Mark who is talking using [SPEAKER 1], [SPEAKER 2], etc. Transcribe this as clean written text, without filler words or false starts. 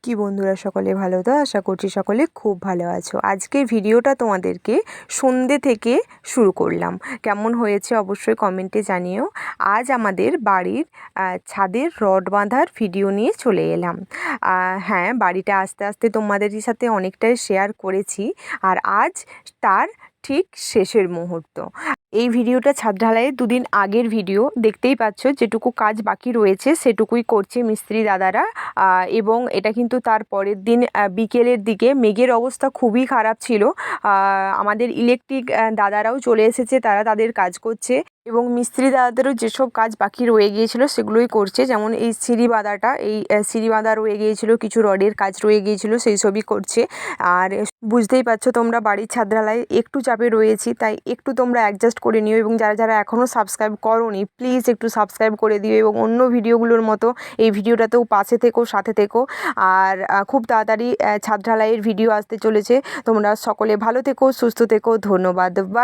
[SPEAKER 1] কি বন্ধুরা, সকলে ভালো তো? আশা করছি সকলে খুব ভালো আছো। আজকের ভিডিওটা তোমাদেরকে সন্ধ্যে থেকে শুরু করলাম। কেমন হয়েছে অবশ্যই কমেন্টে জানিও। আজ আমাদের বাড়ির ছাদের রড বাঁধার ভিডিও নিয়ে চলে এলাম। হ্যাঁ, বাড়িটা আস্তে আস্তে তোমাদের সাথে অনেকটাই শেয়ার করেছি, আর আজ তার ঠিক শেষের মুহূর্ত। এই ভিডিওটা ছাদ ঢালাইয়ের দুদিন আগের ভিডিও। দেখতেই পাচ্ছ যেটুকু কাজ বাকি রয়েছে সেটুকুই করছে মিস্ত্রি দাদারা। এবং এটা কিন্তু তার পরের দিন বিকেলের দিকে। মেঘের অবস্থা খুবই খারাপ ছিল। আমাদের ইলেকট্রিক দাদারাও চলে এসেছে, তারা তাদের কাজ করছে এবং মিস্ত্রি দাদাদেরও যেসব কাজ বাকি রয়ে গিয়েছিলো সেগুলোই করছে। যেমন এই সিঁড়ি বাঁধাটা, এই সিঁড়ি বাঁধা রয়ে গিয়েছিলো, কিছু রডের কাজ রয়ে গিয়েছিলো, সেই সবই করছে। আর বুঝতেই পারছো তোমরা, বাড়ির ছাদ ঢালাই একটু চাপে রয়েছি, তাই একটু তোমরা অ্যাডজাস্ট করে নিও। এবং যারা যারা এখনও সাবস্ক্রাইব করোনি প্লিজ একটু সাবস্ক্রাইব করে দিও, এবং অন্য ভিডিওগুলোর মতো এই ভিডিওটাতেও পাশে থেকো, সাথে থেকো। আর খুব তাড়াতাড়ি ছাদ ঢালাইয়ের ভিডিও আসতে চলেছে। তোমরা সকলে ভালো থেকো, সুস্থ থেকো। ধন্যবাদ, বাই।